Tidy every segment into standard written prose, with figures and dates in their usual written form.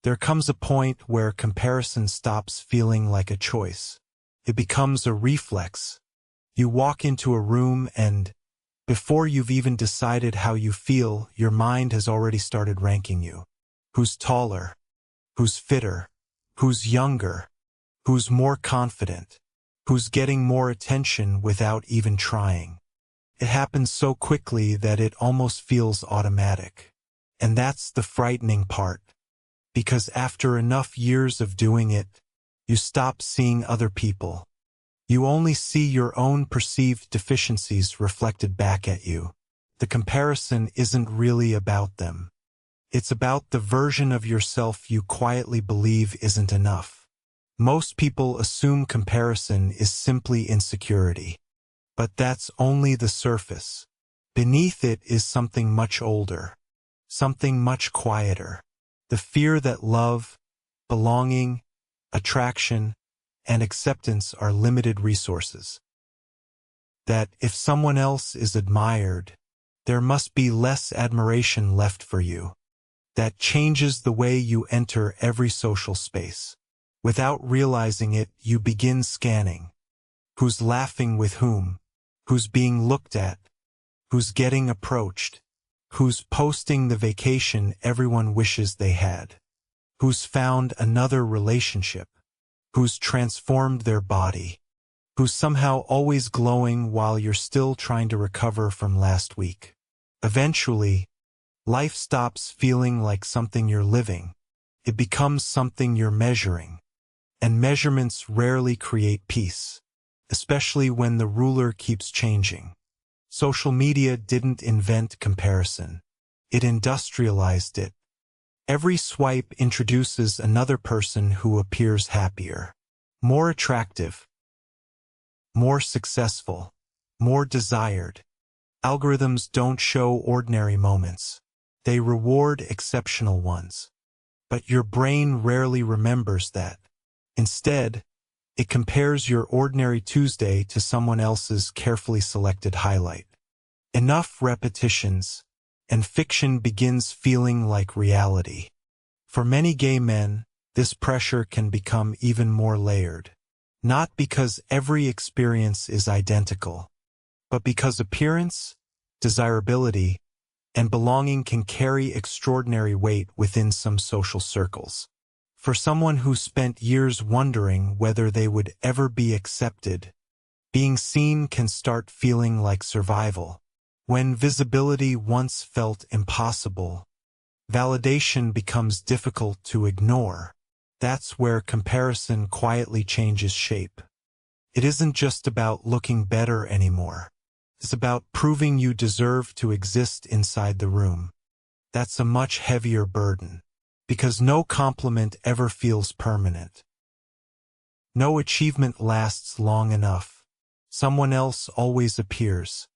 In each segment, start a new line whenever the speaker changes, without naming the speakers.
There comes a point where comparison stops feeling like a choice. It becomes a reflex. You walk into a room and, before you've even decided how you feel, your mind has already started ranking you. Who's taller? Who's fitter? Who's younger? Who's more confident? Who's getting more attention without even trying? It happens so quickly that it almost feels automatic. And that's the frightening part. Because after enough years of doing it, you stop seeing other people. You only see your own perceived deficiencies reflected back at you. The comparison isn't really about them. It's about the version of yourself you quietly believe isn't enough. Most people assume comparison is simply insecurity. But that's only the surface. Beneath it is something much older. Something much quieter. The fear that love, belonging, attraction, and acceptance are limited resources. That if someone else is admired, there must be less admiration left for you. That changes the way you enter every social space. Without realizing it, you begin scanning. Who's laughing with whom? Who's being looked at? Who's getting approached? Who's posting the vacation everyone wishes they had? Who's found another relationship? Who's transformed their body? Who's somehow always glowing while you're still trying to recover from last week? Eventually, life stops feeling like something you're living. It becomes something you're measuring. And measurements rarely create peace, especially when the ruler keeps changing. Social media didn't invent comparison. It industrialized it. Every swipe introduces another person who appears happier, more attractive, more successful, more desired. Algorithms don't show ordinary moments. They reward exceptional ones. But your brain rarely remembers that. Instead, it compares your ordinary Tuesday to someone else's carefully selected highlight. Enough repetitions, and fiction begins feeling like reality. For many gay men, this pressure can become even more layered. Not because every experience is identical, but because appearance, desirability, and belonging can carry extraordinary weight within some social circles. For someone who spent years wondering whether they would ever be accepted, being seen can start feeling like survival. When visibility once felt impossible, validation becomes difficult to ignore. That's where comparison quietly changes shape. It isn't just about looking better anymore. It's about proving you deserve to exist inside the room. That's a much heavier burden. Because no compliment ever feels permanent. No achievement lasts long enough. Someone else always appears.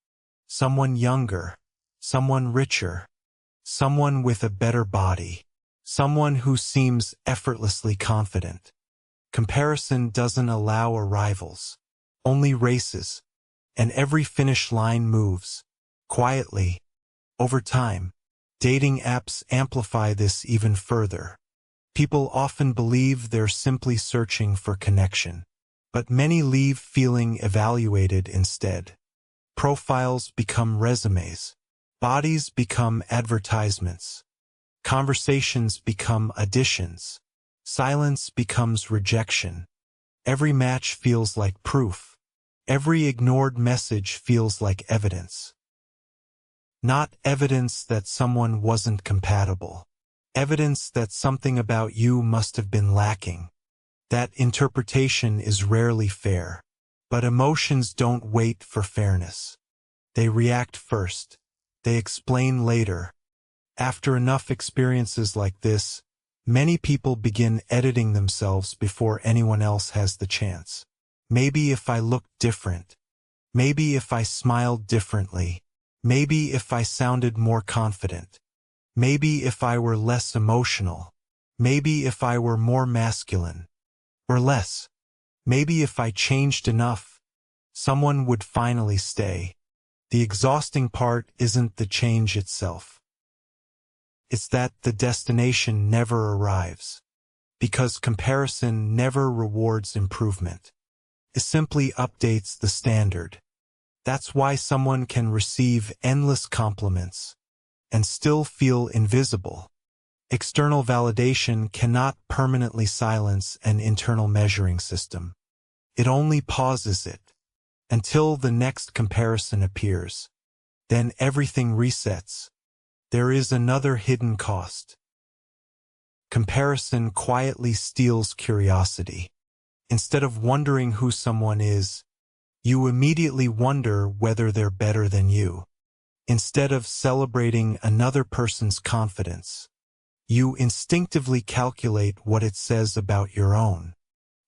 Someone younger. Someone richer. Someone with a better body. Someone who seems effortlessly confident. Comparison doesn't allow arrivals. Only races. And every finish line moves. Quietly. Over time. Dating apps amplify this even further. People often believe they're simply searching for connection, but many leave feeling evaluated instead. Profiles become resumes. Bodies become advertisements. Conversations become additions. Silence becomes rejection. Every match feels like proof. Every ignored message feels like evidence. Not evidence that someone wasn't compatible. Evidence that something about you must have been lacking. That interpretation is rarely fair. But emotions don't wait for fairness. They react first. They explain later. After enough experiences like this, many people begin editing themselves before anyone else has the chance. Maybe if I looked different. Maybe if I smiled differently. Maybe if I sounded more confident. Maybe if I were less emotional. Maybe if I were more masculine. Or less. Maybe if I changed enough, someone would finally stay. The exhausting part isn't the change itself. It's that the destination never arrives. Because comparison never rewards improvement. It simply updates the standard. That's why someone can receive endless compliments and still feel invisible. External validation cannot permanently silence an internal measuring system. It only pauses it until the next comparison appears. Then everything resets. There is another hidden cost. Comparison quietly steals curiosity. Instead of wondering who someone is, you immediately wonder whether they're better than you. Instead of celebrating another person's confidence, you instinctively calculate what it says about your own.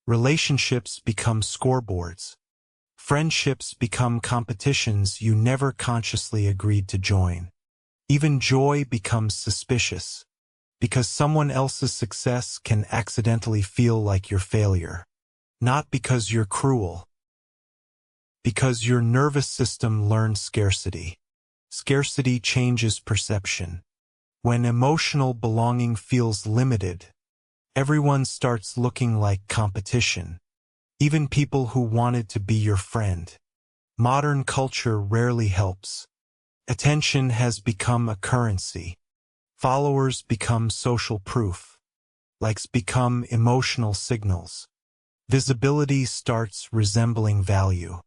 Relationships become scoreboards. Friendships become competitions you never consciously agreed to join. Even joy becomes suspicious, because someone else's success can accidentally feel like your failure. Not because you're cruel. Because your nervous system learned scarcity. Scarcity changes perception. When emotional belonging feels limited, everyone starts looking like competition. Even people who wanted to be your friend. Modern culture rarely helps. Attention has become a currency. Followers become social proof. Likes become emotional signals. Visibility starts resembling value.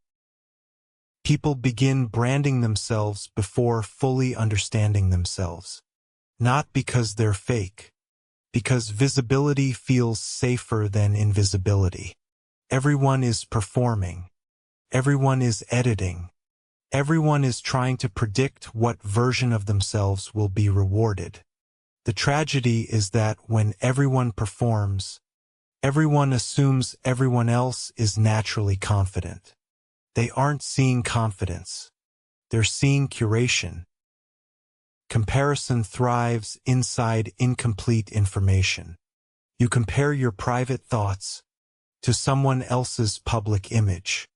People begin branding themselves before fully understanding themselves. Not because they're fake, because visibility feels safer than invisibility. Everyone is performing. Everyone is editing. Everyone is trying to predict what version of themselves will be rewarded. The tragedy is that when everyone performs, everyone assumes everyone else is naturally confident. They aren't seeing confidence. They're seeing curation. Comparison thrives inside incomplete information. You compare your private thoughts to someone else's public image.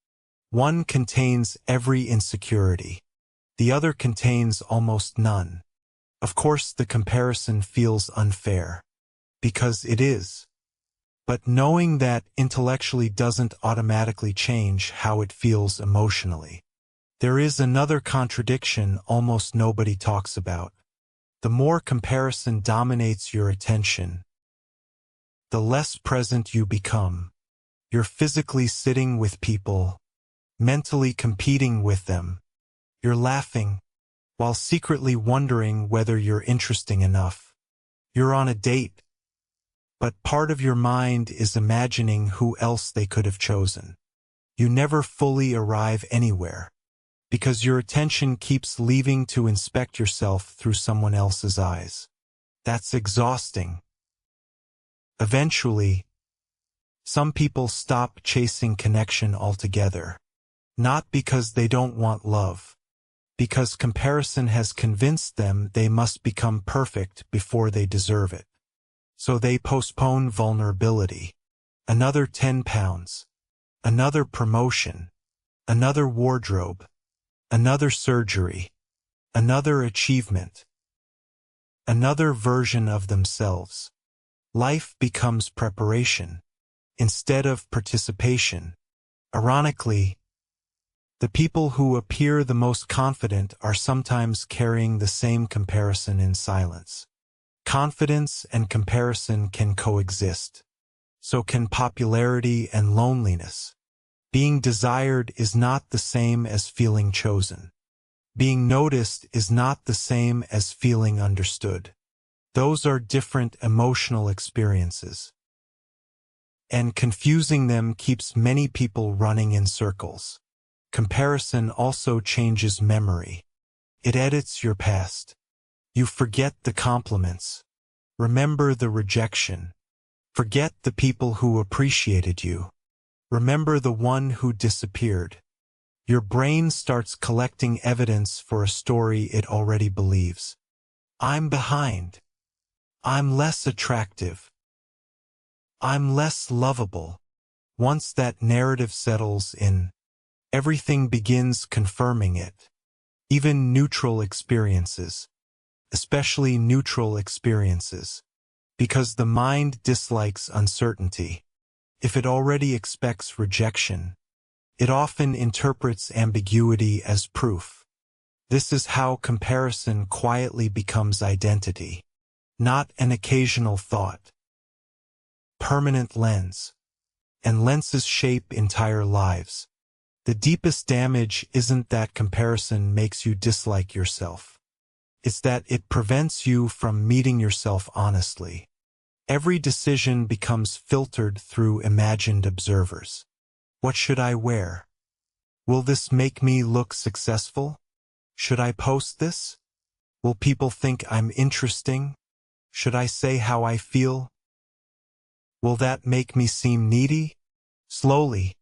One contains every insecurity. The other contains almost none. Of course, the comparison feels unfair. Because it is. But knowing that intellectually doesn't automatically change how it feels emotionally. There is another contradiction almost nobody talks about. The more comparison dominates your attention, the less present you become. You're physically sitting with people, mentally competing with them. You're laughing, while secretly wondering whether you're interesting enough. You're on a date, but part of your mind is imagining who else they could have chosen. You never fully arrive anywhere, because your attention keeps leaving to inspect yourself through someone else's eyes. That's exhausting. Eventually, some people stop chasing connection altogether. Not because they don't want love, because comparison has convinced them they must become perfect before they deserve it. So they postpone vulnerability. Another 10 pounds. Another promotion. Another wardrobe. Another surgery. Another achievement. Another version of themselves. Life becomes preparation instead of participation. Ironically, the people who appear the most confident are sometimes carrying the same comparison in silence. Confidence and comparison can coexist. So can popularity and loneliness. Being desired is not the same as feeling chosen. Being noticed is not the same as feeling understood. Those are different emotional experiences. And confusing them keeps many people running in circles. Comparison also changes memory. It edits your past. You forget the compliments. Remember the rejection. Forget the people who appreciated you. Remember the one who disappeared. Your brain starts collecting evidence for a story it already believes. I'm behind. I'm less attractive. I'm less lovable. Once that narrative settles in, everything begins confirming it. Even neutral experiences. especially neutral experiences, because the mind dislikes uncertainty. If it already expects rejection, it often interprets ambiguity as proof. This is how comparison quietly becomes identity, not an occasional thought. Permanent lens. And lenses shape entire lives. The deepest damage isn't that comparison makes you dislike yourself. It's that it prevents you from meeting yourself honestly. Every decision becomes filtered through imagined observers. What should I wear? Will this make me look successful? Should I post this? Will people think I'm interesting? Should I say how I feel? Will that make me seem needy? Slowly,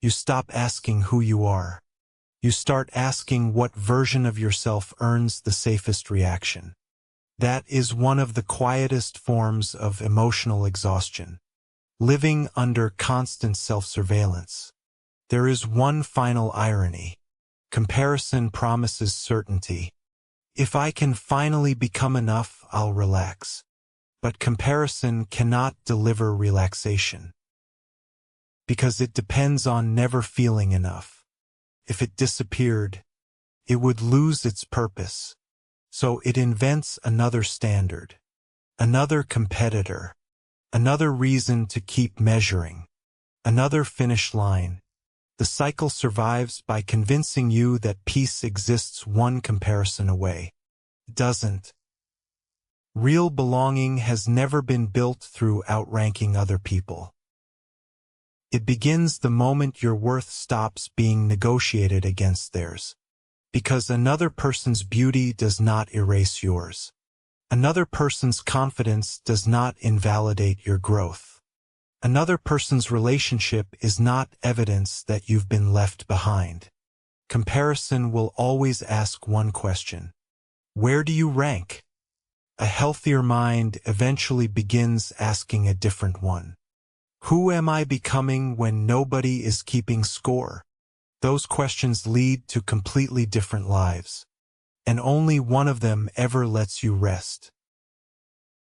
you stop asking who you are. You start asking what version of yourself earns the safest reaction. That is one of the quietest forms of emotional exhaustion. Living under constant self-surveillance. There is one final irony. Comparison promises certainty. If I can finally become enough, I'll relax. But comparison cannot deliver relaxation, because it depends on never feeling enough. If it disappeared, it would lose its purpose. So it invents another standard, another competitor, another reason to keep measuring, another finish line. The cycle survives by convincing you that peace exists one comparison away. It doesn't. Real belonging has never been built through outranking other people. It begins the moment your worth stops being negotiated against theirs. Because another person's beauty does not erase yours. Another person's confidence does not invalidate your growth. Another person's relationship is not evidence that you've been left behind. Comparison will always ask one question. Where do you rank? A healthier mind eventually begins asking a different one. Who am I becoming when nobody is keeping score? Those questions lead to completely different lives, and only one of them ever lets you rest.